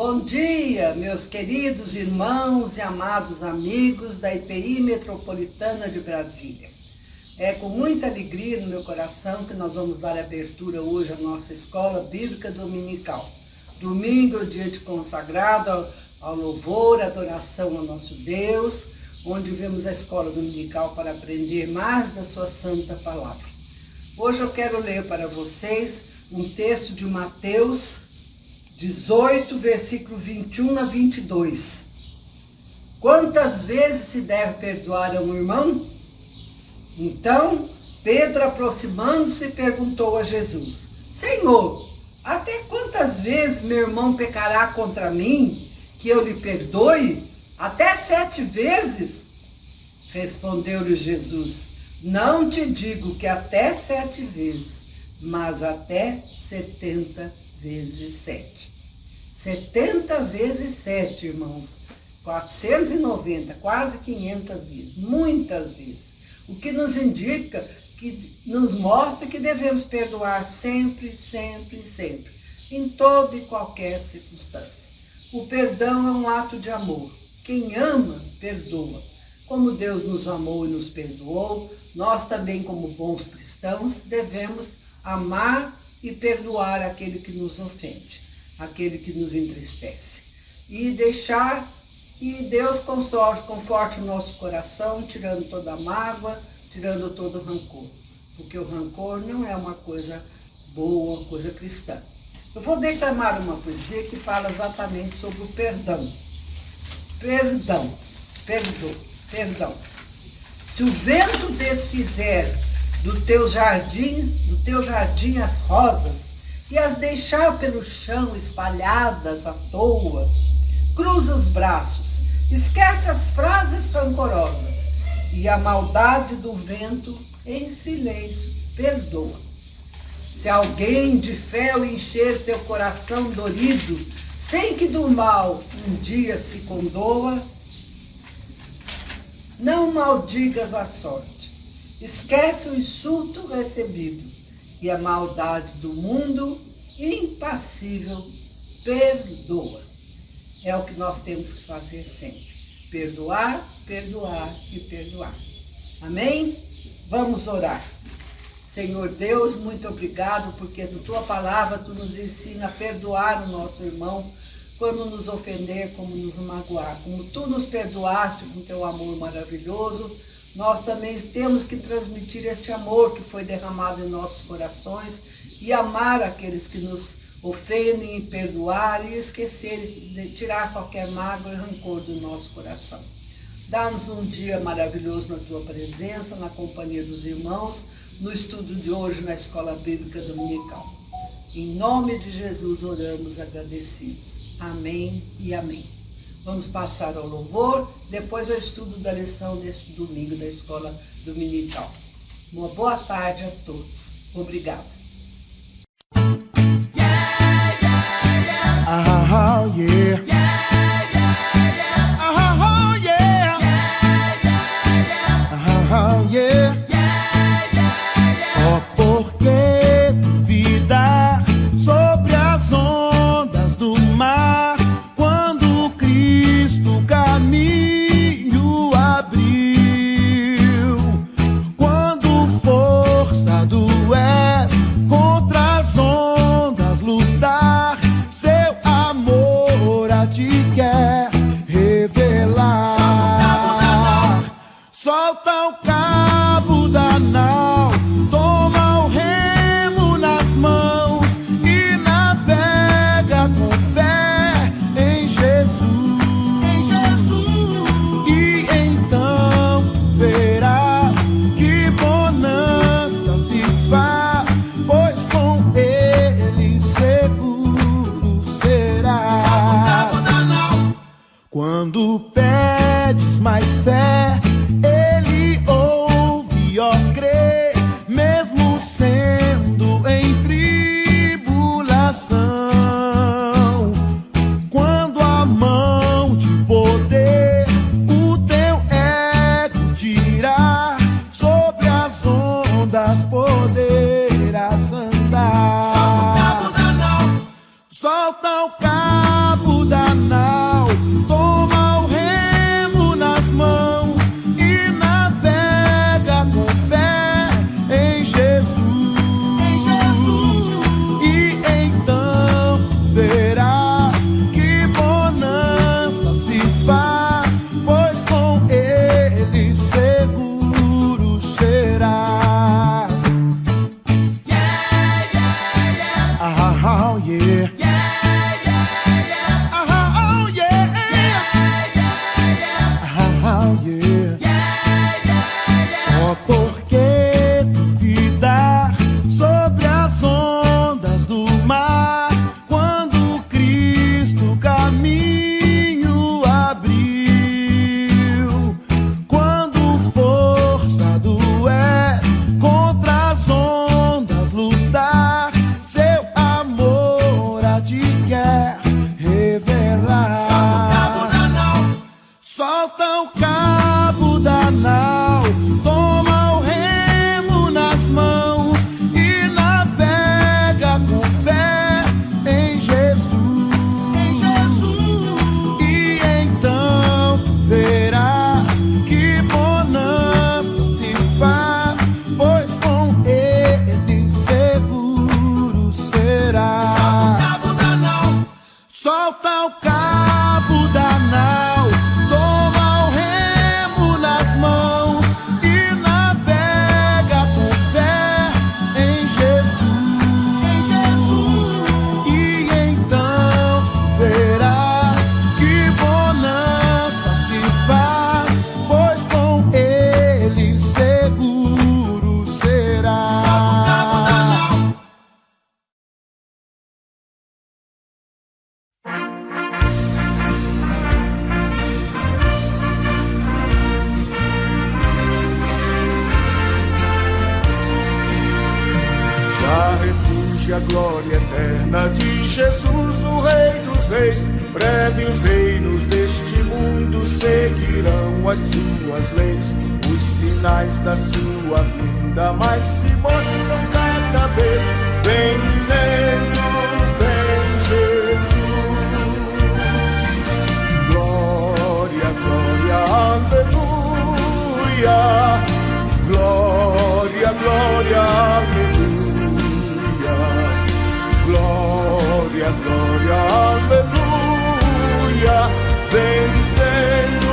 Bom dia, meus queridos irmãos e amados amigos da IPI Metropolitana de Brasília. É com muita alegria no meu coração que nós vamos dar abertura hoje à nossa Escola Bíblica Dominical. Domingo é o dia de consagrado ao louvor, adoração ao nosso Deus, onde vemos a Escola Dominical para aprender mais da sua santa palavra. Hoje eu quero ler para vocês um texto de Mateus 18, versículo 21 a 22. Quantas vezes se deve perdoar a um irmão? Então, Pedro, aproximando-se, perguntou a Jesus: Senhor, até quantas vezes meu irmão pecará contra mim, que eu lhe perdoe? Até 7 vezes? Respondeu-lhe Jesus: Não te digo que até 7 vezes, mas até 70 vezes 7. 70 vezes 7, irmãos. 490, quase 500 vezes. Muitas vezes. O que nos indica, que nos mostra que devemos perdoar sempre, sempre, sempre. Em toda e qualquer circunstância. O perdão é um ato de amor. Quem ama, perdoa. Como Deus nos amou e nos perdoou, nós também, como bons cristãos, devemos amar e perdoar aquele que nos ofende, aquele que nos entristece. E deixar que Deus conforte o nosso coração, tirando toda a mágoa, tirando todo o rancor. Porque o rancor não é uma coisa boa, uma coisa cristã. Eu vou declamar uma poesia que fala exatamente sobre o perdão. Perdão. Se o vento desfizer do teu jardim as rosas e as deixar pelo chão espalhadas à toa, cruza os braços, esquece as frases rancorosas e a maldade do vento em silêncio perdoa. Se alguém de fé encher teu coração dorido, sem que do mal um dia se condoa, não maldigas a sorte, esquece o insulto recebido e a maldade do mundo impassível perdoa. É o que nós temos que fazer sempre. Perdoar, perdoar e perdoar. Amém? Vamos orar. Senhor Deus, muito obrigado, porque na tua palavra tu nos ensina a perdoar o nosso irmão quando nos ofender, como nos magoar. Como tu nos perdoaste com teu amor maravilhoso, nós também temos que transmitir este amor que foi derramado em nossos corações e amar aqueles que nos ofendem, e perdoar e esquecer de tirar qualquer mágoa e rancor do nosso coração. Dá-nos um dia maravilhoso na tua presença, na companhia dos irmãos, no estudo de hoje na Escola Bíblica Dominical. Em nome de Jesus oramos agradecidos. Amém e amém. Vamos passar ao louvor, depois ao estudo da lição deste domingo da Escola Dominical. Uma boa tarde a todos. Obrigada. Oh, yeah. Oh, yeah. Oh, yeah. Oh, por que duvidar sobre as ondas do mar quando Cristo caminho abriu? Quando força és contra as ondas lutar, seu amor a ti quer revelar. Solta o cabo da nau, toma o remo nas mãos e navega com fé em Jesus. E então verás que bonança se faz, pois com ele seguro será. Quando pedes mais fé, ele ouve, ó, crê, mesmo sendo em tribulação. Quando a mão de poder o teu ego tirar, sobre as ondas poderás andar. Solta o cabo da dá refúgio à glória eterna de Jesus, o Rei dos Reis. Breve os reinos deste mundo seguirão as suas leis. Os sinais da sua vinda mais se mostram cada vez. Vencendo, vem Jesus. Glória, glória, aleluia. Glória, glória, aleluia. Glória, glória, aleluia. Vencendo,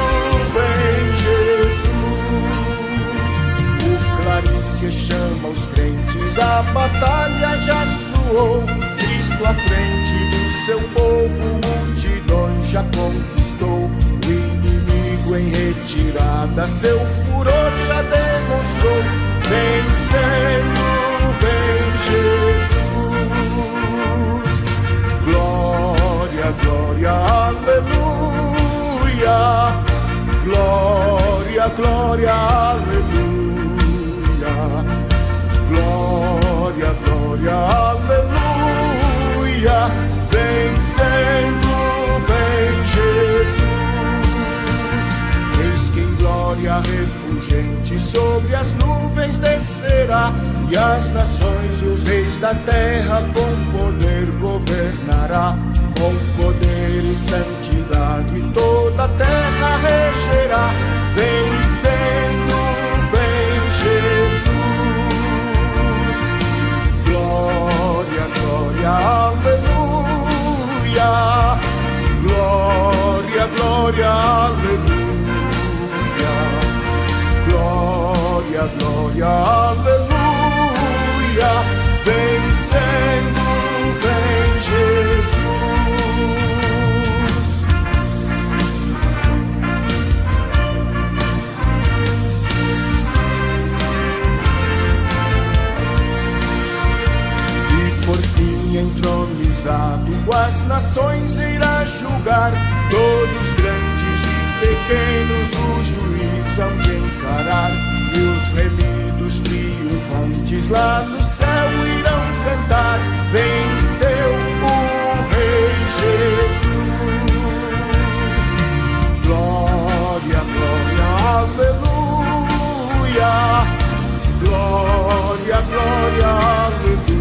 vem Jesus. O clarim que chama os crentes, a batalha já soou. Cristo à frente do seu povo, multidões já conquistou. O inimigo em retirada, seu furor já demonstrou. Vencendo, vem Jesus. Glória, glória, aleluia. Glória, glória, aleluia. Glória, glória, aleluia. Vencendo, vem Jesus. Eis que em glória refulgente sobre as nuvens descerá, e as nações, os reis da terra com poder governará. Com poder e santidade toda a terra regerá. Vencendo, vem Jesus. Glória, glória, aleluia. Glória, glória, aleluia. Glória, glória, aleluia. Vencendo, vem Jesus. E por fim entronizado as nações irá julgar, todos grandes e pequenos o juiz hão de encarar. E os remidos triunfantes lá no céu irão cantar. Venceu o Rei Jesus. Glória, glória, aleluia. Glória, glória, aleluia.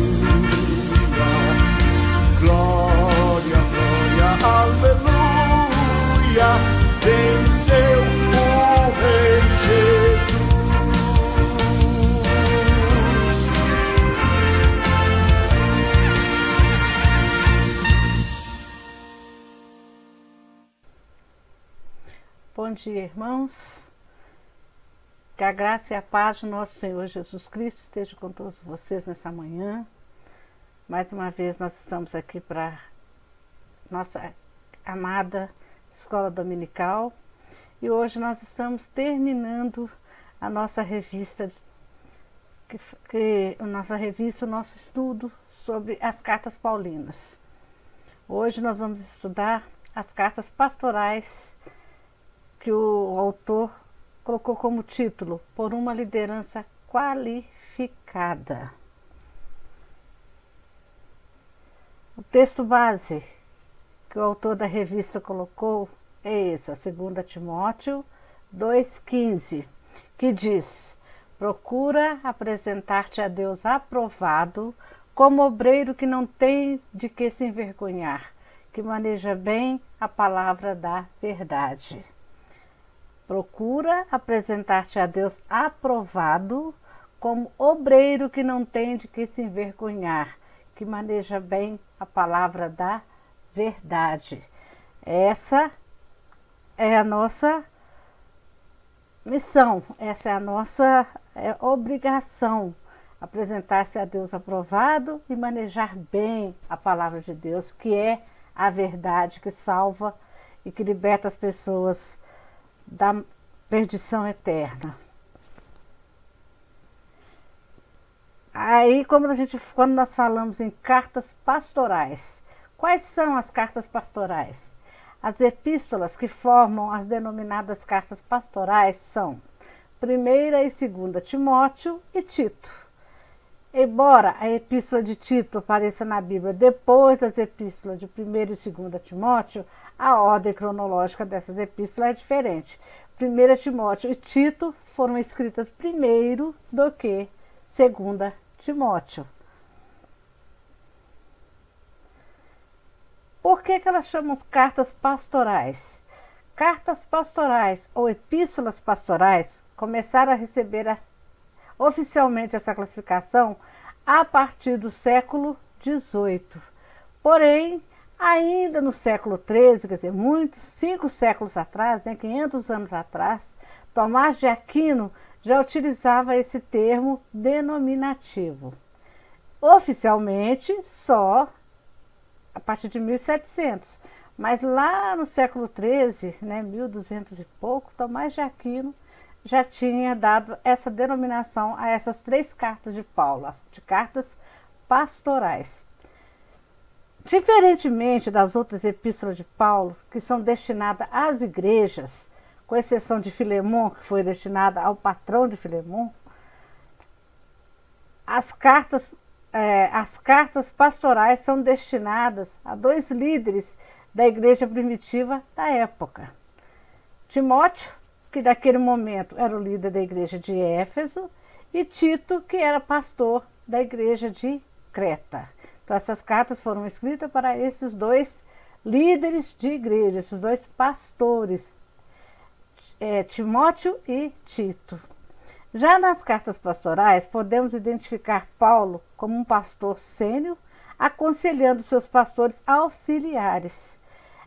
Glória, glória, aleluia. Venceu o Rei Jesus. Bom dia, irmãos. Que a graça e a paz do nosso Senhor Jesus Cristo esteja com todos vocês nessa manhã. Mais uma vez nós estamos aqui para nossa amada Escola Dominical. E hoje nós estamos terminando a nossa revista, o nosso estudo sobre as cartas paulinas. Hoje nós vamos estudar as cartas pastorais que o autor colocou como título, Por uma liderança qualificada. O texto base que o autor da revista colocou é esse, a 2 Timóteo 2,15, que diz: procura apresentar-te a Deus aprovado, como obreiro que não tem de que se envergonhar, que maneja bem a palavra da verdade. Procura apresentar-te a Deus aprovado, como obreiro que não tem de que se envergonhar, que maneja bem a palavra da verdade. Essa é a nossa missão, essa é a nossa obrigação, apresentar-se a Deus aprovado e manejar bem a palavra de Deus, que é a verdade que salva e que liberta as pessoas da perdição eterna. Aí, quando nós falamos em cartas pastorais, quais são as cartas pastorais? As epístolas que formam as denominadas cartas pastorais são 1ª e 2ª Timóteo e Tito. Embora a epístola de Tito apareça na Bíblia depois das epístolas de 1ª e 2ª Timóteo, a ordem cronológica dessas epístolas é diferente. 1ª Timóteo e Tito foram escritas primeiro do que 2ª Timóteo. Por que elas chamam cartas pastorais? Cartas pastorais ou epístolas pastorais começaram a receber oficialmente essa classificação a partir do século XVIII. Porém, ainda no século XIII, quer dizer, 5 séculos atrás, 500 anos atrás, Tomás de Aquino já utilizava esse termo denominativo. Oficialmente, só a partir de 1700. Mas lá no século XIII, 1200 e pouco, Tomás de Aquino já tinha dado essa denominação a essas 3 cartas de Paulo, de cartas pastorais. Diferentemente das outras epístolas de Paulo, que são destinadas às igrejas, com exceção de Filemon, que foi destinada ao patrão de Filemon, as cartas pastorais são destinadas a 2 líderes da igreja primitiva da época. Timóteo, que naquele momento era o líder da igreja de Éfeso, e Tito, que era pastor da igreja de Creta. Então essas cartas foram escritas para esses 2 líderes de igreja, esses 2 pastores, Timóteo e Tito. Já nas cartas pastorais, podemos identificar Paulo como um pastor sênior, aconselhando seus pastores auxiliares.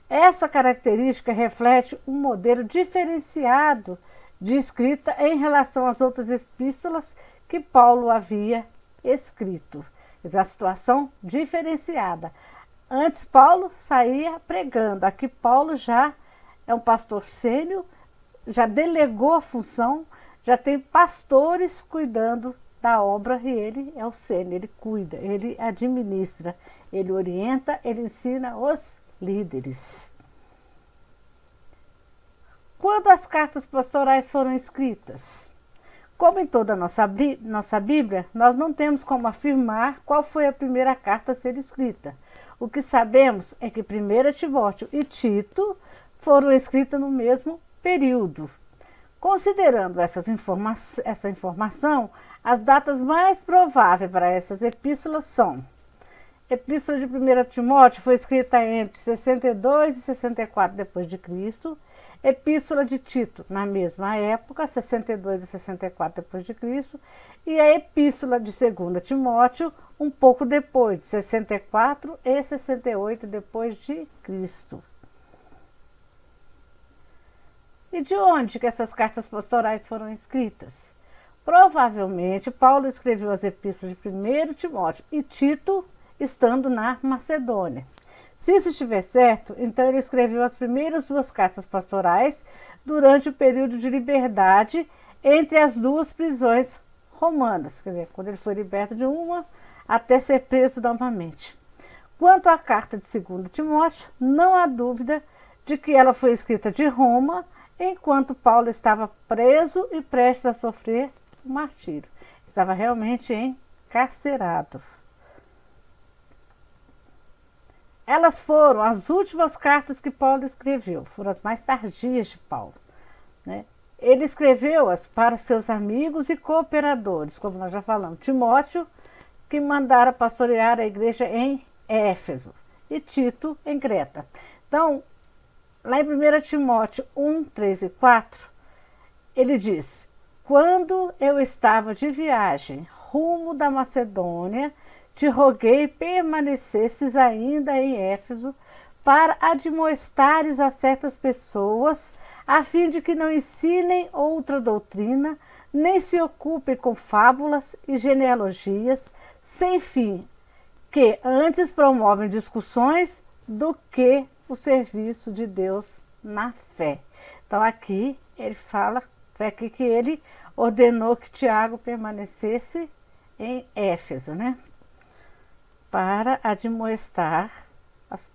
Essa característica reflete um modelo diferenciado de escrita em relação às outras epístolas que Paulo havia escrito. Quer dizer, a situação diferenciada. Antes Paulo saía pregando, aqui Paulo já é um pastor sênior, já delegou a função, já tem pastores cuidando da obra e ele é o sênior, ele cuida, ele administra, ele orienta, ele ensina os líderes. Quando as cartas pastorais foram escritas? Como em toda a nossa Bíblia, nós não temos como afirmar qual foi a primeira carta a ser escrita. O que sabemos é que 1ª Timóteo e Tito foram escritas no mesmo período. Considerando essa informação, as datas mais prováveis para essas epístolas são: Epístola de 1ª Timóteo foi escrita entre 62 e 64 d.C., Epístola de Tito, na mesma época, 62 e 64 d.C., e a Epístola de 2ª Timóteo, um pouco depois, de 64 e 68 d.C. E de onde que essas cartas pastorais foram escritas? Provavelmente, Paulo escreveu as epístolas de 1º Timóteo e Tito estando na Macedônia. Se isso estiver certo, então ele escreveu as primeiras 2 cartas pastorais durante o período de liberdade entre as 2 prisões romanas, quer dizer, quando ele foi liberto de uma até ser preso novamente. Quanto à carta de 2ª Timóteo, não há dúvida de que ela foi escrita de Roma, enquanto Paulo estava preso e prestes a sofrer o martírio. Estava realmente encarcerado. Elas foram as últimas cartas que Paulo escreveu, foram as mais tardias de Paulo. Ele escreveu-as para seus amigos e cooperadores, como nós já falamos, Timóteo, que mandara pastorear a igreja em Éfeso, e Tito em Creta. Então, lá em 1 Timóteo 1, 3 e 4, ele diz: quando eu estava de viagem rumo da Macedônia, te roguei permanecesses ainda em Éfeso para admoestares a certas pessoas, a fim de que não ensinem outra doutrina, nem se ocupem com fábulas e genealogias, sem fim, que antes promovem discussões do que o serviço de Deus na fé. Então aqui ele fala, foi aqui que ele ordenou que Tiago permanecesse em Éfeso, para admoestar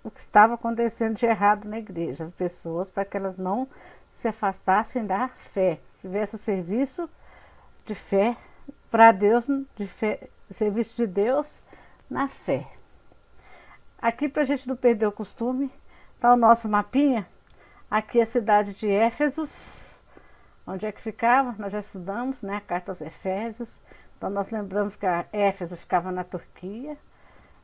o que estava acontecendo de errado na igreja, as pessoas, para que elas não se afastassem da fé, tivesse o serviço de fé para Deus, de fé o serviço de Deus na fé. Aqui, para a gente não perder o costume, está o nosso mapinha. Aqui é a cidade de Éfesos. Onde é que ficava? Nós já estudamos, né? A carta aos Efésios. Então nós lembramos que a Éfeso ficava na Turquia,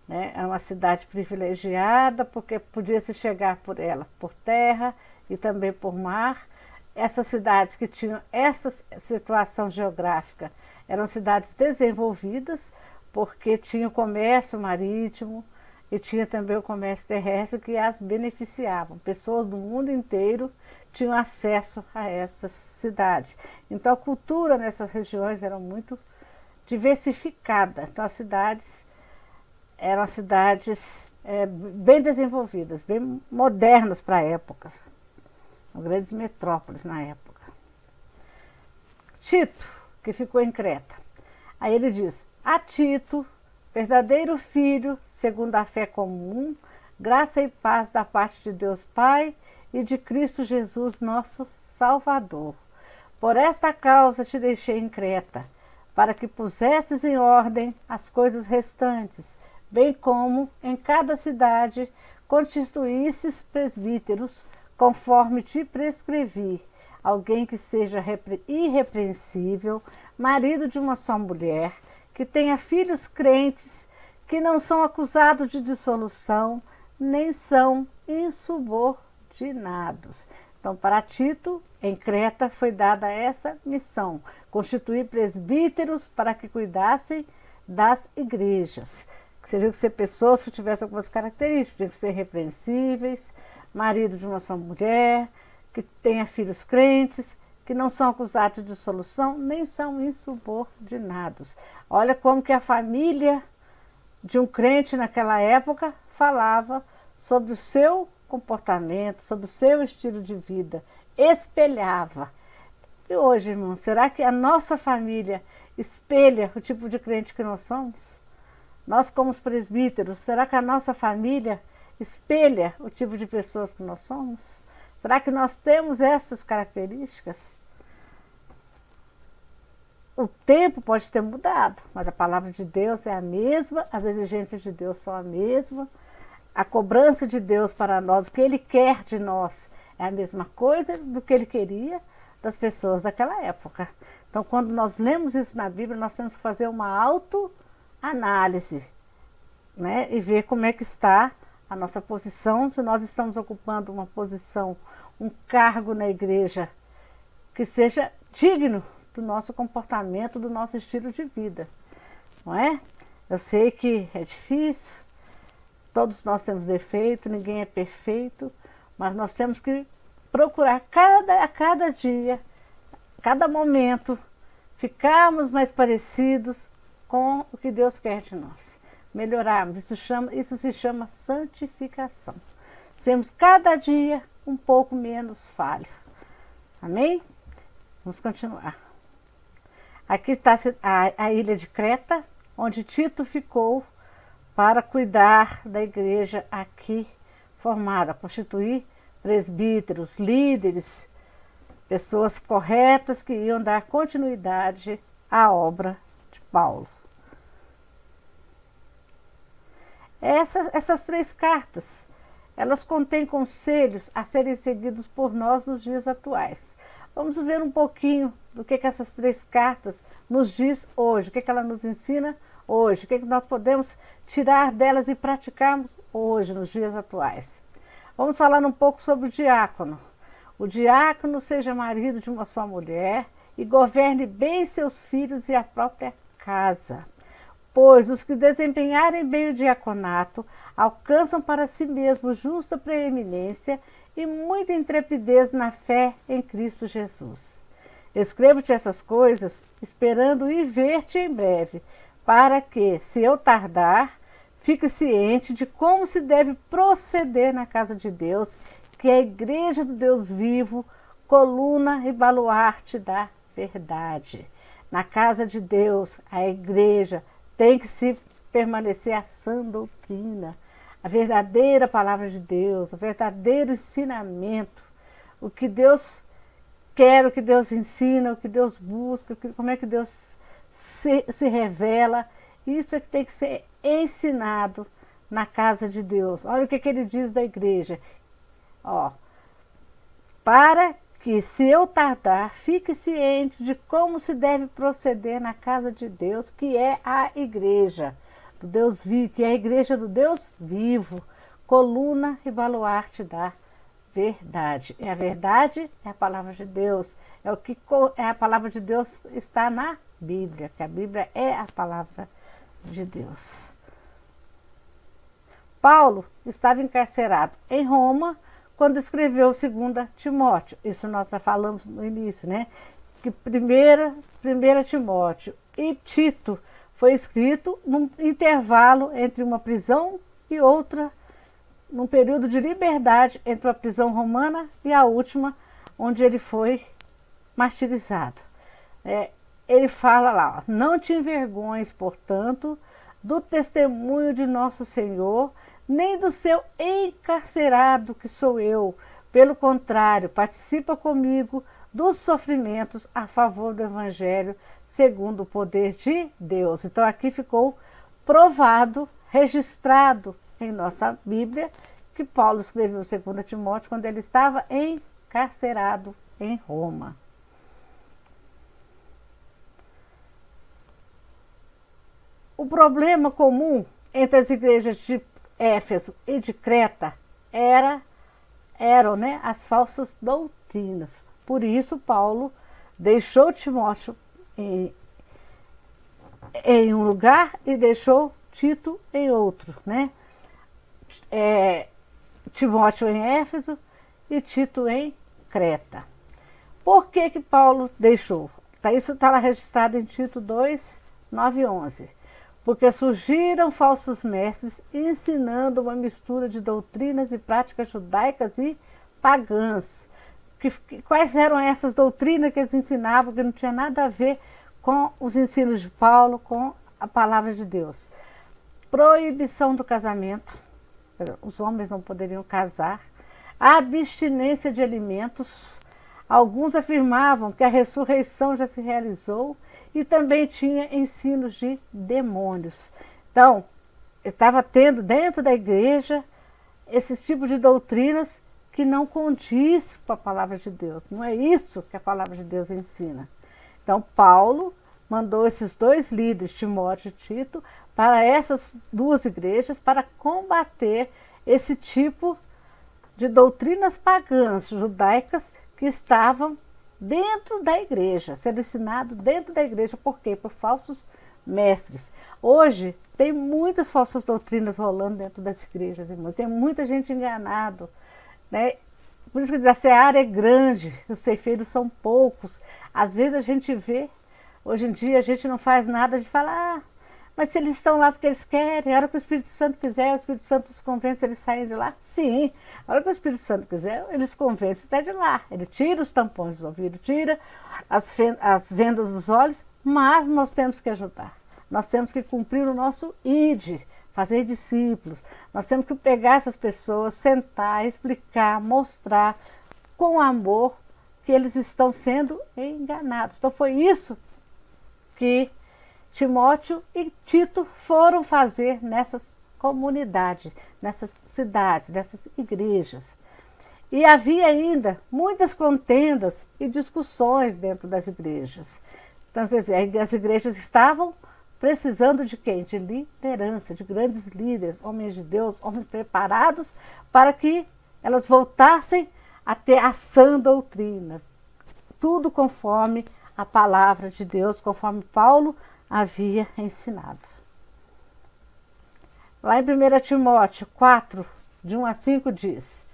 né? Era uma cidade privilegiada, porque podia se chegar por ela por terra e também por mar. Essas cidades que tinham essa situação geográfica eram cidades desenvolvidas, porque tinha o comércio marítimo e tinha também o comércio terrestre que as beneficiavam. Pessoas do mundo inteiro tinham acesso a essas cidades. Então a cultura nessas regiões era muito diversificada. Então as cidades eram cidades bem desenvolvidas, bem modernas para a época. Grandes metrópoles na época. Tito, que ficou em Creta. Aí ele diz: a Tito, verdadeiro filho, segundo a fé comum, graça e paz da parte de Deus Pai e de Cristo Jesus, nosso Salvador. Por esta causa te deixei em Creta, para que pusesses em ordem as coisas restantes, bem como em cada cidade constituísses presbíteros, conforme te prescrevi, alguém que seja irrepreensível, marido de uma só mulher, que tenha filhos crentes, que não são acusados de dissolução, nem são insubordinados. Então, para Tito, em Creta, foi dada essa missão, constituir presbíteros para que cuidassem das igrejas. Seriam que ser pessoas que tivessem algumas características, tinham que ser irrepreensíveis, marido de uma só mulher, que tenha filhos crentes, que não são acusados de dissolução, nem são insubordinados. Olha como que a família de um crente naquela época falava sobre o seu comportamento, sobre o seu estilo de vida, espelhava. E hoje, irmão, será que a nossa família espelha o tipo de crente que nós somos? Nós, como os presbíteros, será que a nossa família espelha o tipo de pessoas que nós somos? Será que nós temos essas características? O tempo pode ter mudado, mas a palavra de Deus é a mesma, as exigências de Deus são a mesma, a cobrança de Deus para nós, o que Ele quer de nós é a mesma coisa do que Ele queria das pessoas daquela época. Então, quando nós lemos isso na Bíblia, nós temos que fazer uma autoanálise, né? E ver como é que está a nossa posição, se nós estamos ocupando uma posição, um cargo na igreja que seja digno do nosso comportamento, do nosso estilo de vida, não é? Eu sei que é difícil, todos nós temos defeito, ninguém é perfeito, mas nós temos que procurar a cada dia, cada momento, ficarmos mais parecidos com o que Deus quer de nós. Melhorarmos, isso se chama santificação. Sermos cada dia um pouco menos falho. Amém? Vamos continuar. Aqui está a ilha de Creta, onde Tito ficou para cuidar da igreja aqui formada, constituir presbíteros, líderes, pessoas corretas que iam dar continuidade à obra de Paulo. Essas 3 cartas, elas contêm conselhos a serem seguidos por nós nos dias atuais. Vamos ver um pouquinho do que essas 3 cartas nos diz hoje, o que ela nos ensina hoje, o que nós podemos tirar delas e praticarmos hoje, nos dias atuais. Vamos falar um pouco sobre o diácono. O diácono seja marido de uma só mulher e governe bem seus filhos e a própria casa. Pois os que desempenharem bem o diaconato alcançam para si mesmos justa preeminência e muita intrepidez na fé em Cristo Jesus. Escrevo-te essas coisas, esperando ir ver-te em breve, para que, se eu tardar, fique ciente de como se deve proceder na casa de Deus, que é a igreja do Deus vivo, coluna e baluarte da verdade. Na casa de Deus, a igreja tem que se permanecer a sã doutrina, a verdadeira palavra de Deus, o verdadeiro ensinamento, o que Deus quer, o que Deus ensina, o que Deus busca, como é que Deus se revela. Isso é que tem que ser ensinado na casa de Deus. Olha o que ele diz da igreja. Ó, para que, se eu tardar, fique ciente de como se deve proceder na casa de Deus, que é a igreja do Deus vivo, que é a igreja do Deus vivo, coluna e baluarte da verdade. E a verdade é a palavra de Deus. A palavra de Deus está na Bíblia, que a Bíblia é a palavra de Deus. Paulo estava encarcerado em Roma quando escreveu 2 Timóteo. Isso nós já falamos no início, né? Que 1 Timóteo e Tito foi escrito num intervalo entre uma prisão e outra, num período de liberdade entre a prisão romana e a última, onde ele foi martirizado. Ele fala lá, ó, não te envergonhes, portanto, do testemunho de nosso Senhor, nem do seu encarcerado que sou eu. Pelo contrário, participa comigo dos sofrimentos a favor do Evangelho, segundo o poder de Deus. Então aqui ficou provado, registrado em nossa Bíblia, que Paulo escreveu 2 Timóteo quando ele estava encarcerado em Roma. O problema comum entre as igrejas de Éfeso e de Creta eram, né, as falsas doutrinas. Por isso Paulo deixou Timóteo em um lugar e deixou Tito em outro, né? Timóteo em Éfeso e Tito em Creta. Por que Paulo deixou? Isso está lá registrado em Tito 2, 9 e 11. Porque surgiram falsos mestres ensinando uma mistura de doutrinas e práticas judaicas e pagãs. Quais eram essas doutrinas que eles ensinavam que não tinha nada a ver com os ensinos de Paulo, com a palavra de Deus? Proibição do casamento, os homens não poderiam casar, a abstinência de alimentos, alguns afirmavam que a ressurreição já se realizou, e também tinha ensinos de demônios. Então, estava tendo dentro da igreja esses tipos de doutrinas que não condiz com a palavra de Deus. Não é isso que a palavra de Deus ensina. Então, Paulo mandou esses dois líderes, Timóteo e Tito, para essas duas igrejas para combater esse tipo de doutrinas pagãs, judaicas, que estavam dentro da igreja, sendo ensinado dentro da igreja. Por quê? Por falsos mestres. Hoje tem muitas falsas doutrinas rolando dentro das igrejas, irmãos. Tem muita gente enganada, né? Por isso que diz, a seara é grande, os ceifeiros são poucos. Às vezes a gente vê, hoje em dia a gente não faz nada de falar, mas se eles estão lá porque eles querem, a hora que o Espírito Santo quiser, o Espírito Santo os convence, eles saem de lá? Sim, a hora que o Espírito Santo quiser, eles convencem até de lá. Ele tira os tampões do ouvido, tira as vendas dos olhos, mas nós temos que ajudar. Nós temos que cumprir o nosso ID, fazer discípulos. Nós temos que pegar essas pessoas, sentar, explicar, mostrar com amor que eles estão sendo enganados. Então foi isso que Timóteo e Tito foram fazer nessas comunidades, nessas cidades, nessas igrejas. E havia ainda muitas contendas e discussões dentro das igrejas. Então, quer dizer, as igrejas estavam precisando de quem? De liderança, de grandes líderes, homens de Deus, homens preparados para que elas voltassem a ter a sã doutrina. Tudo conforme a palavra de Deus, conforme Paulo havia ensinado. Lá em 1 Timóteo 4, de 1 a 5 diz: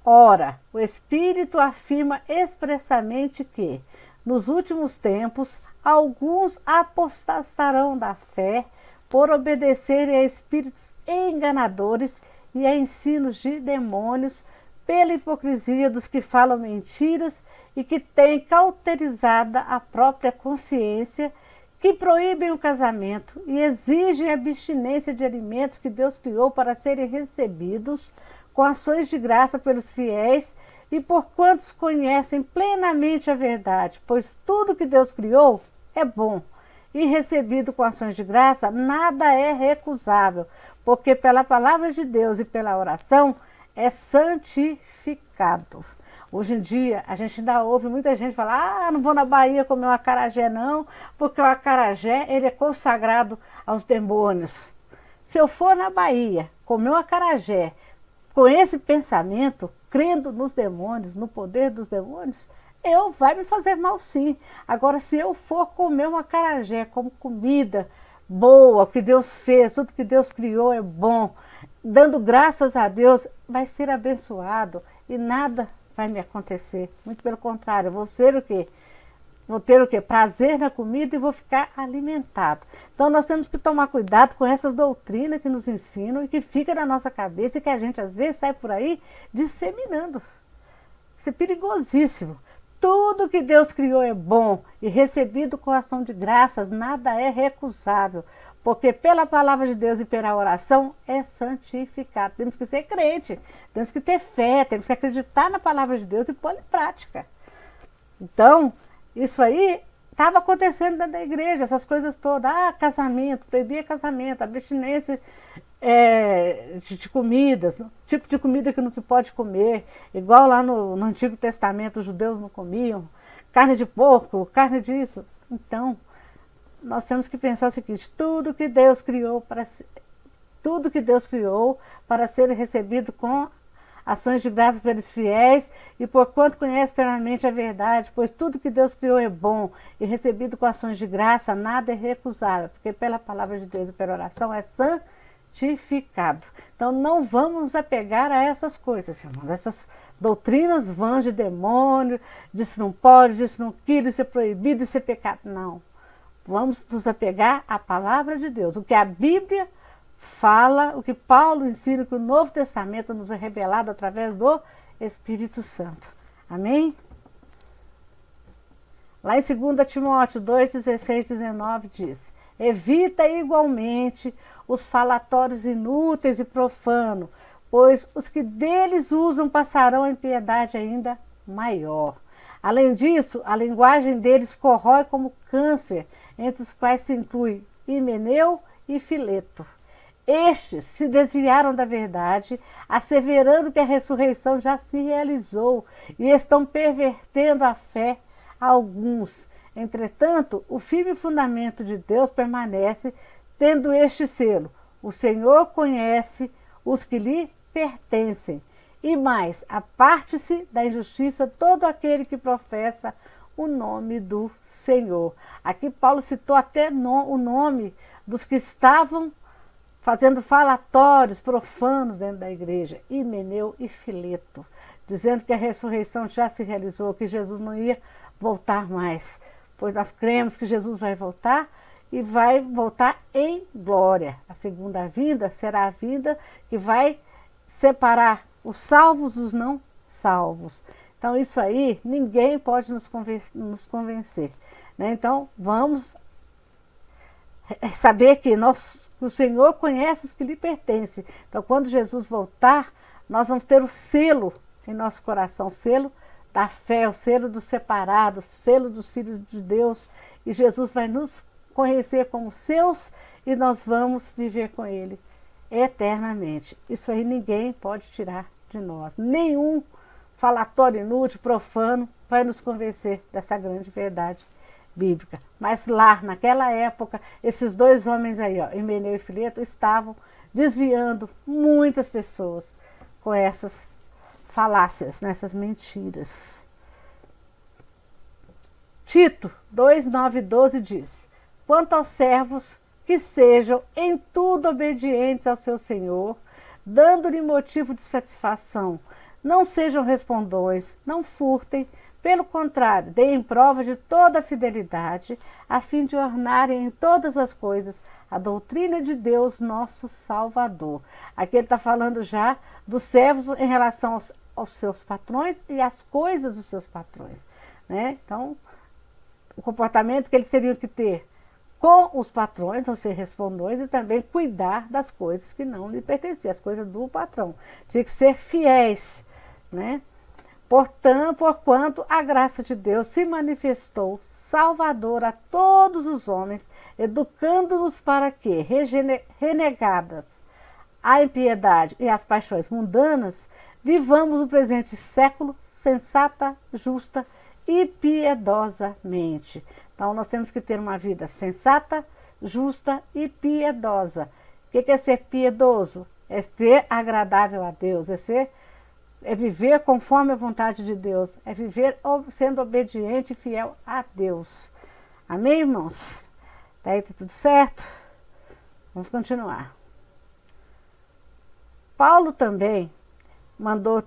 ora, o Espírito afirma expressamente que, nos últimos tempos, alguns apostatarão da fé por obedecerem a espíritos enganadores e a ensinos de demônios, pela hipocrisia dos que falam mentiras e que têm cauterizada a própria consciência, que proíbem o casamento e exigem a abstinência de alimentos que Deus criou para serem recebidos com ações de graça pelos fiéis e por quantos conhecem plenamente a verdade, pois tudo que Deus criou é bom e recebido com ações de graça, nada é recusável, porque pela palavra de Deus e pela oração é santificado. Hoje em dia, a gente ainda ouve muita gente falar, não vou na Bahia comer um acarajé não, porque o acarajé ele é consagrado aos demônios. Se eu for na Bahia comer um acarajé com esse pensamento, crendo nos demônios, no poder dos demônios, vai me fazer mal sim. Agora, se eu for comer um acarajé como comida boa, o que Deus fez, tudo que Deus criou é bom, dando graças a Deus, vai ser abençoado e nada vai me acontecer. Muito pelo contrário, eu vou ser o quê? Vou ter o quê? Prazer na comida e vou ficar alimentado. Então nós temos que tomar cuidado com essas doutrinas que nos ensinam e que fica na nossa cabeça e que a gente às vezes sai por aí disseminando. Isso é perigosíssimo. Tudo que Deus criou é bom e recebido com ação de graças, nada é recusável, porque pela palavra de Deus e pela oração é santificado. Temos que ser crente, temos que ter fé, temos que acreditar na palavra de Deus e pôr em prática. Então, isso aí estava acontecendo dentro da igreja, essas coisas todas. Casamento, proibia casamento, abstinência de comidas, tipo de comida que não se pode comer, igual lá no Antigo Testamento os judeus não comiam, carne de porco, carne disso. Então, nós temos que pensar o seguinte, tudo que Deus criou para ser recebido com ações de graça pelos fiéis, e porquanto conhece plenamente a verdade, pois tudo que Deus criou é bom, e recebido com ações de graça, nada é recusável, porque pela palavra de Deus e pela oração é santificado. Então não vamos nos apegar a essas coisas, irmãos, essas doutrinas vãs de demônio, disso não pode, disso não quer, isso é proibido, isso é pecado. Não, vamos nos apegar à palavra de Deus, o que a Bíblia fala, o que Paulo ensina, que o Novo Testamento nos é revelado através do Espírito Santo. Amém? Lá em 2 Timóteo 2, 16, 19 diz: evita igualmente os falatórios inúteis e profanos, pois os que deles usam passarão a impiedade ainda maior. Além disso, a linguagem deles corrói como câncer, entre os quais se inclui Himeneu e Fileto. Estes se desviaram da verdade, asseverando que a ressurreição já se realizou, e estão pervertendo a fé a alguns. Entretanto, o firme fundamento de Deus permanece, tendo este selo: o Senhor conhece os que lhe pertencem. E mais, aparte-se da injustiça todo aquele que professa o nome do Senhor. Aqui Paulo citou até o nome dos que estavam fazendo falatórios profanos dentro da igreja, Himeneu e Fileto, dizendo que a ressurreição já se realizou, que Jesus não ia voltar mais, pois nós cremos que Jesus vai voltar e vai voltar em glória. A segunda vinda será a vinda que vai separar os salvos dos não salvos. Então isso aí ninguém pode nos convencer, né? Então vamos saber que o Senhor conhece os que lhe pertencem. Então quando Jesus voltar, nós vamos ter o selo em nosso coração, o selo da fé, o selo dos separados, o selo dos filhos de Deus, e Jesus vai nos conhecer como seus e nós vamos viver com Ele eternamente. Isso aí ninguém pode tirar de nós. Nenhum falatório inútil, profano, vai nos convencer dessa grande verdade bíblica. Mas lá, naquela época, esses dois homens aí, Himeneu e Fileto, estavam desviando muitas pessoas com essas falácias, nessas mentiras. Tito 2, 9 e 12 diz: quanto aos servos, que sejam em tudo obedientes ao seu Senhor, dando-lhe motivo de satisfação. Não sejam respondões, não furtem, pelo contrário, deem prova de toda a fidelidade, a fim de ornarem em todas as coisas a doutrina de Deus, nosso Salvador. Aqui ele está falando já dos servos em relação aos seus patrões e às coisas dos seus patrões, né? Então, o comportamento que eles teriam que ter com os patrões, ou ser respondões, e também cuidar das coisas que não lhe pertenciam, as coisas do patrão. Tinha que ser fiéis, né? Porquanto a graça de Deus se manifestou salvadora a todos os homens, educando-nos para que, renegadas a impiedade e as paixões mundanas, vivamos o presente século sensata, justa e piedosamente. Então, nós temos que ter uma vida sensata, justa e piedosa. O que é ser piedoso? É ser agradável a Deus, é viver conforme a vontade de Deus, é viver sendo obediente e fiel a Deus. Amém, irmãos? Daí tá tudo certo? Vamos continuar. Paulo também mandou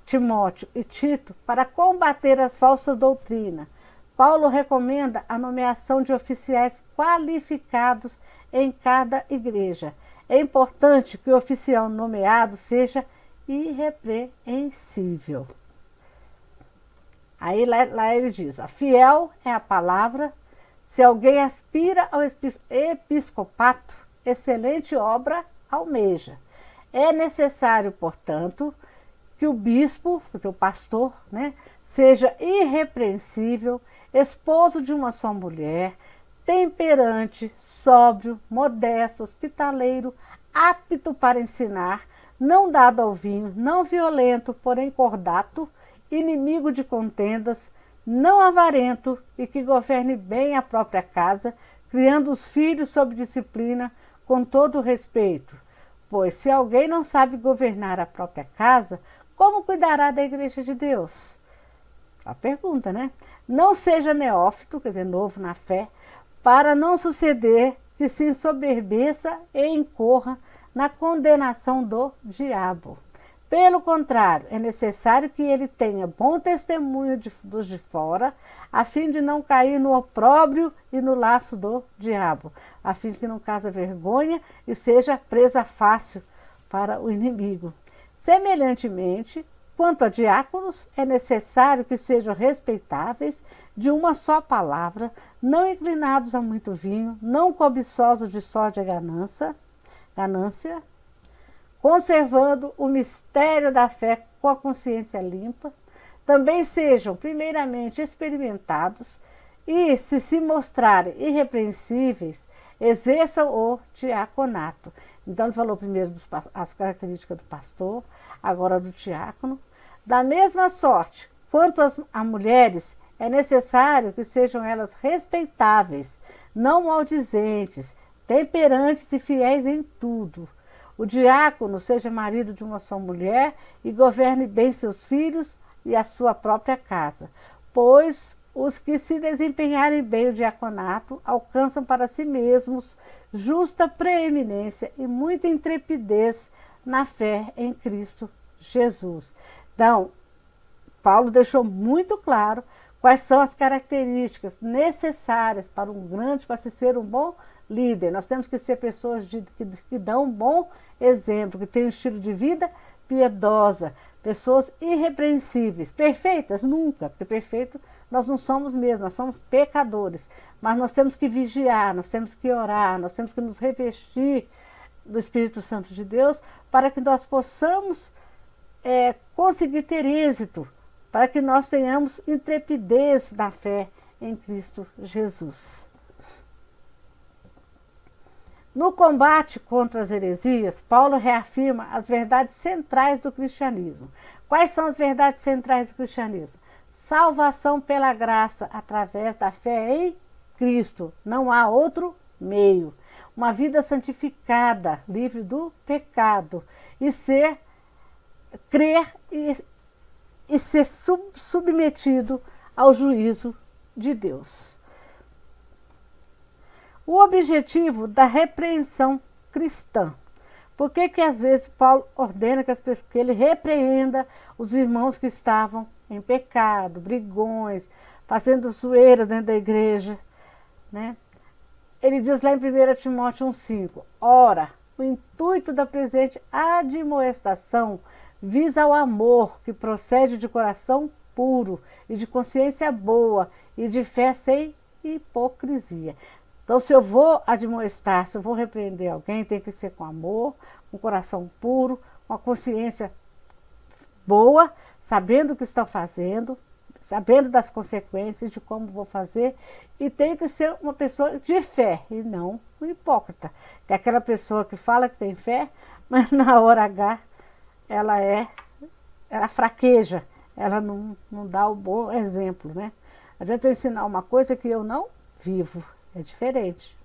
Timóteo e Tito para combater as falsas doutrinas. Paulo recomenda a nomeação de oficiais qualificados em cada igreja. É importante que o oficial nomeado seja irrepreensível. Aí lá ele diz, fiel é a palavra. Se alguém aspira ao episcopato, excelente obra almeja. É necessário, portanto, que o bispo, o pastor, seja irrepreensível, esposo de uma só mulher, temperante, sóbrio, modesto, hospitaleiro, apto para ensinar, não dado ao vinho, não violento, porém cordato, inimigo de contendas, não avarento e que governe bem a própria casa, criando os filhos sob disciplina, com todo respeito. Pois se alguém não sabe governar a própria casa, como cuidará da igreja de Deus? A pergunta, né? Não seja neófito, quer dizer, novo na fé, para não suceder que se ensoberbeça e incorra na condenação do diabo. Pelo contrário, é necessário que ele tenha bom testemunho dos de fora, a fim de não cair no opróbrio e no laço do diabo, a fim de que não cause vergonha e seja presa fácil para o inimigo. Semelhantemente, quanto a diáconos, é necessário que sejam respeitáveis, de uma só palavra, não inclinados a muito vinho, não cobiçosos de sorte e ganância, conservando o mistério da fé com a consciência limpa, também sejam primeiramente experimentados e, se mostrarem irrepreensíveis, exerçam o diaconato. Então ele falou primeiro as características do pastor, agora do diácono. Da mesma sorte, quanto a mulheres, é necessário que sejam elas respeitáveis, não maldizentes, temperantes e fiéis em tudo. O diácono seja marido de uma só mulher e governe bem seus filhos e a sua própria casa, pois os que se desempenharem bem o diaconato alcançam para si mesmos justa preeminência e muita intrepidez na fé em Cristo Jesus. Então, Paulo deixou muito claro quais são as características necessárias para se ser um bom líder. Nós temos que ser pessoas que dão um bom exemplo, que têm um estilo de vida piedosa, pessoas irrepreensíveis. Perfeitas? Nunca, porque perfeito nós não somos mesmo, nós somos pecadores. Mas nós temos que vigiar, nós temos que orar, nós temos que nos revestir do Espírito Santo de Deus para que nós possamos conseguir ter êxito, para que nós tenhamos intrepidez da fé em Cristo Jesus. No combate contra as heresias, Paulo reafirma as verdades centrais do cristianismo. Quais são as verdades centrais do cristianismo? Salvação pela graça, através da fé em Cristo. Não há outro meio. Uma vida santificada, livre do pecado. E crer e ser submetido ao juízo de Deus. O objetivo da repreensão cristã. Por que às vezes Paulo ordena que ele repreenda os irmãos que estavam em pecado, brigões, fazendo zoeiras dentro da igreja, né? Ele diz lá em 1 Timóteo 1,5: Ora, o intuito da presente admoestação visa ao amor que procede de coração puro e de consciência boa e de fé sem hipocrisia. Então, se eu vou admoestar, se eu vou repreender alguém, tem que ser com amor, com coração puro, com a consciência boa, sabendo o que estão fazendo, sabendo das consequências de como vou fazer, e tenho que ser uma pessoa de fé e não um hipócrita. Que é aquela pessoa que fala que tem fé, mas na hora H ela fraqueja, ela não dá o bom exemplo, né? Adianta eu ensinar uma coisa que eu não vivo, é diferente.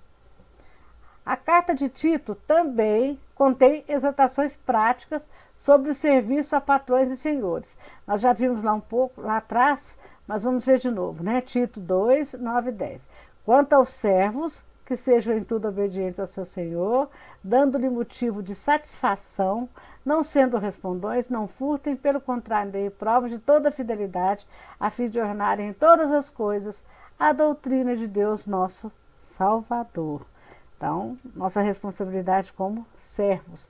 A carta de Tito também contém exortações práticas sobre o serviço a patrões e senhores. Nós já vimos lá um pouco, lá atrás, mas vamos ver de novo, né? Tito 2, 9 e 10. Quanto aos servos, que sejam em tudo obedientes ao seu Senhor, dando-lhe motivo de satisfação, não sendo respondões, não furtem, pelo contrário, deem provas de toda fidelidade, a fim de ornarem em todas as coisas a doutrina de Deus, nosso Salvador. Então, nossa responsabilidade como servos.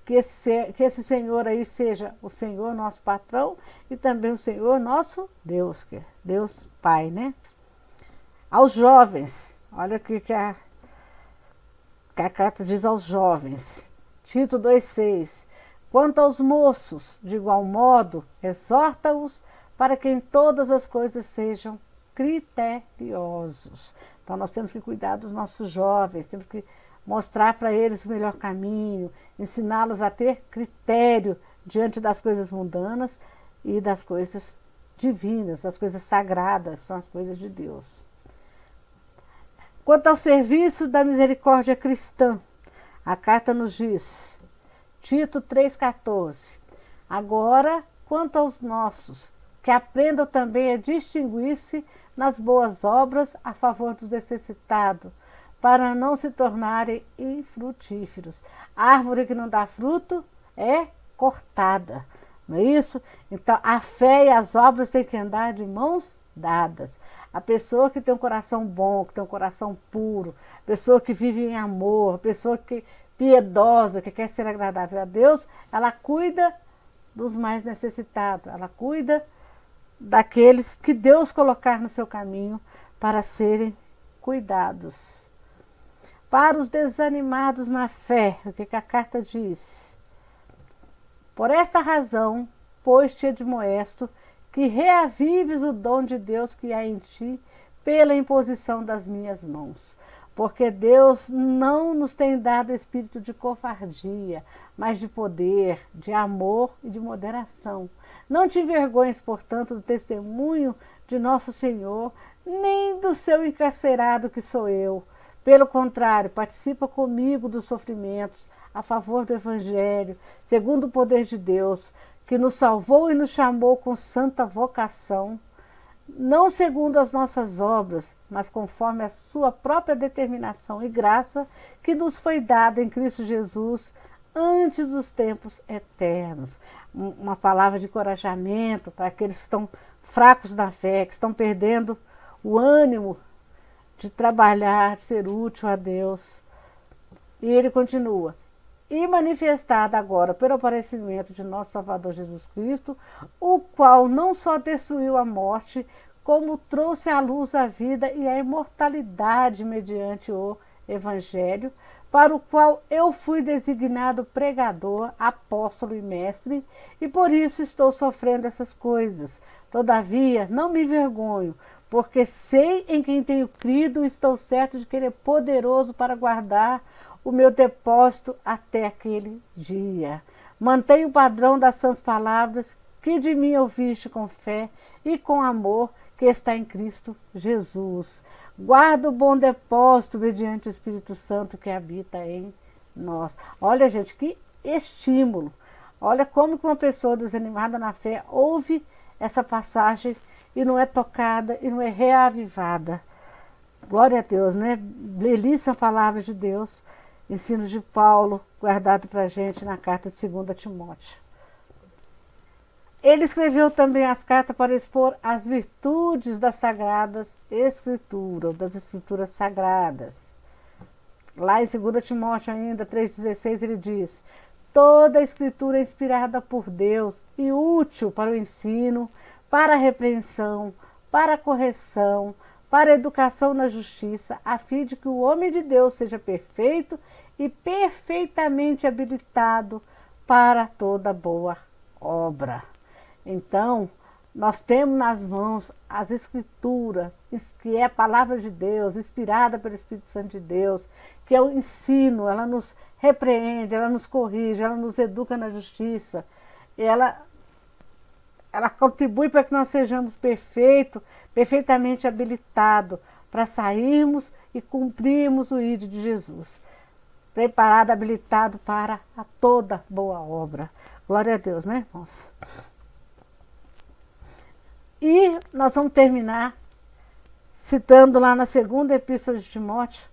Que esse Senhor aí seja o Senhor nosso patrão e também o Senhor nosso Deus, que é Deus Pai, né? Aos jovens, olha o que a carta diz aos jovens. Tito 2,6. Quanto aos moços, de igual modo, exorta-os para que em todas as coisas sejam criteriosos. Então nós temos que cuidar dos nossos jovens, temos que mostrar para eles o melhor caminho, ensiná-los a ter critério diante das coisas mundanas e das coisas divinas, das coisas sagradas, são as coisas de Deus. Quanto ao serviço da misericórdia cristã, a carta nos diz, Tito 3,14, agora, quanto aos nossos, que aprendam também a distinguir-se nas boas obras a favor dos necessitados, para não se tornarem infrutíferos. A árvore que não dá fruto é cortada, não é isso? Então, a fé e as obras têm que andar de mãos dadas. A pessoa que tem um coração bom, que tem um coração puro, a pessoa que vive em amor, a pessoa que piedosa, que quer ser agradável a Deus, ela cuida dos mais necessitados, ela cuida daqueles que Deus colocar no seu caminho para serem cuidados. Para os desanimados na fé, o que a carta diz? Por esta razão, pois te admoesto, que reavives o dom de Deus que há em ti, pela imposição das minhas mãos. Porque Deus não nos tem dado espírito de covardia, mas de poder, de amor e de moderação. Não te envergonhes, portanto, do testemunho de nosso Senhor, nem do seu encarcerado que sou eu. Pelo contrário, participa comigo dos sofrimentos a favor do Evangelho, segundo o poder de Deus, que nos salvou e nos chamou com santa vocação, não segundo as nossas obras, mas conforme a sua própria determinação e graça, que nos foi dada em Cristo Jesus antes dos tempos eternos. Uma palavra de encorajamento para aqueles que estão fracos na fé, que estão perdendo o ânimo de trabalhar, de ser útil a Deus. E ele continua, e manifestada agora pelo aparecimento de nosso Salvador Jesus Cristo, o qual não só destruiu a morte, como trouxe à luz a vida e a imortalidade mediante o Evangelho, para o qual eu fui designado pregador, apóstolo e mestre, e por isso estou sofrendo essas coisas. Todavia, não me envergonho, porque sei em quem tenho crido e estou certo de que Ele é poderoso para guardar o meu depósito até aquele dia. Mantenha o padrão das sãs palavras que de mim ouviste com fé e com amor que está em Cristo Jesus. Guarda o bom depósito mediante o Espírito Santo que habita em nós. Olha, gente, que estímulo. Olha como que uma pessoa desanimada na fé ouve essa passagem e não é tocada e não é reavivada. Glória a Deus, né? Belíssima palavra de Deus, ensino de Paulo, guardado para a gente na carta de 2 Timóteo. Ele escreveu também as cartas para expor as virtudes das Sagradas Escrituras, das Escrituras Sagradas. Lá em 2 Timóteo ainda, 3,16, ele diz, toda a Escritura é inspirada por Deus e útil para o ensino, para a repreensão, para a correção, para a educação na justiça, a fim de que o homem de Deus seja perfeito e perfeitamente habilitado para toda boa obra. Então, Nós temos nas mãos as Escrituras, que é a palavra de Deus, inspirada pelo Espírito Santo de Deus, que é o ensino, ela nos repreende, ela nos corrige, ela nos educa na justiça, ela contribui para que nós sejamos perfeitamente habilitados para sairmos e cumprirmos o ídolo de Jesus. Preparado, habilitado para a toda boa obra. Glória a Deus, né, irmãos? E nós vamos terminar citando lá na segunda epístola de Timóteo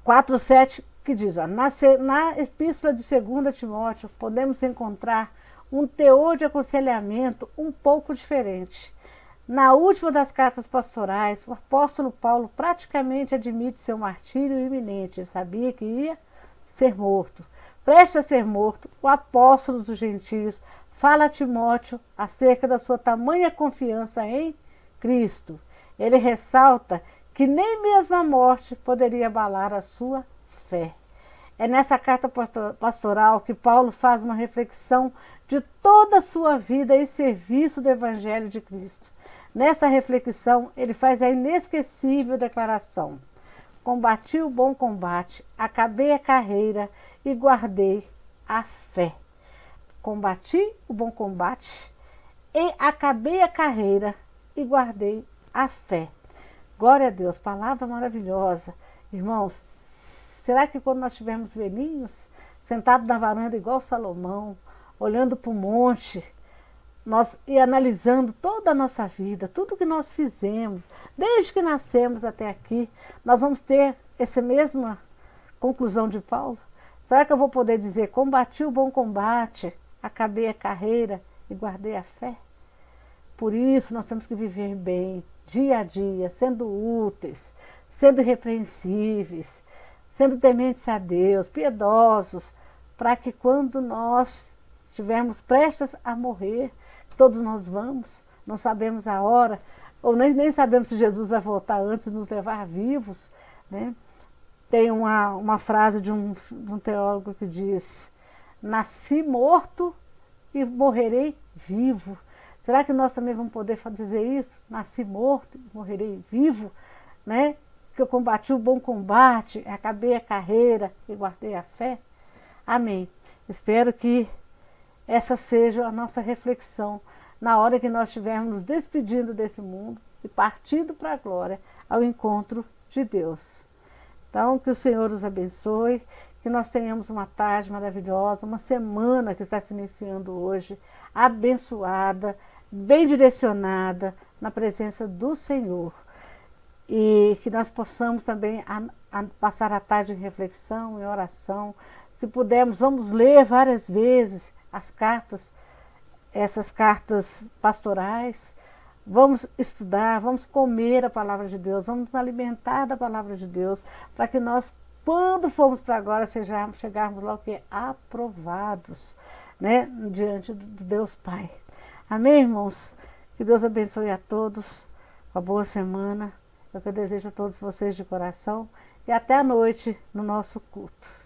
4:7, que diz, ó, na epístola de 2 Timóteo podemos encontrar um teor de aconselhamento um pouco diferente. Na última das cartas pastorais, o apóstolo Paulo praticamente admite seu martírio iminente. Ele sabia que ia ser morto. Prestes a ser morto, o apóstolo dos gentios fala a Timóteo acerca da sua tamanha confiança em Cristo. Ele ressalta que nem mesmo a morte poderia abalar a sua fé. É nessa carta pastoral que Paulo faz uma reflexão de toda a sua vida em serviço do Evangelho de Cristo. Nessa reflexão, ele faz a inesquecível declaração: combati o bom combate, acabei a carreira e guardei a fé. Combati o bom combate e acabei a carreira e guardei a fé. Glória a Deus, palavra maravilhosa. Irmãos, será que quando nós estivermos velhinhos, sentados na varanda igual Salomão, olhando para o monte, e analisando toda a nossa vida, tudo que nós fizemos, desde que nascemos até aqui, nós vamos ter essa mesma conclusão de Paulo? Será que eu vou poder dizer, combati o bom combate, acabei a carreira e guardei a fé? Por isso nós temos que viver bem, dia a dia, sendo úteis, sendo irrepreensíveis, sendo tementes a Deus, piedosos, para que quando nós estivermos prestes a morrer, todos nós vamos, não sabemos a hora, ou nem sabemos se Jesus vai voltar antes de nos levar vivos, né? Tem uma frase de um teólogo que diz: nasci morto e morrerei vivo. Será que nós também vamos poder dizer isso? Nasci morto e morrerei vivo, né? Que eu combati o bom combate, acabei a carreira e guardei a fé. Amém. Espero que essa seja a nossa reflexão na hora que nós estivermos nos despedindo desse mundo e partindo para a glória, ao encontro de Deus. Então, que o Senhor os abençoe, que nós tenhamos uma tarde maravilhosa, uma semana que está se iniciando hoje, abençoada, bem direcionada na presença do Senhor. E que nós possamos também passar a tarde em reflexão, em oração. Se pudermos, vamos ler várias vezes as cartas, essas cartas pastorais. Vamos estudar, vamos comer a palavra de Deus, vamos nos alimentar da palavra de Deus, para que nós, quando formos para agora, chegarmos lá o que? Aprovados, né? Diante do Deus Pai. Amém, irmãos? Que Deus abençoe a todos, uma boa semana. É o que eu desejo a todos vocês de coração. E até a noite no nosso culto.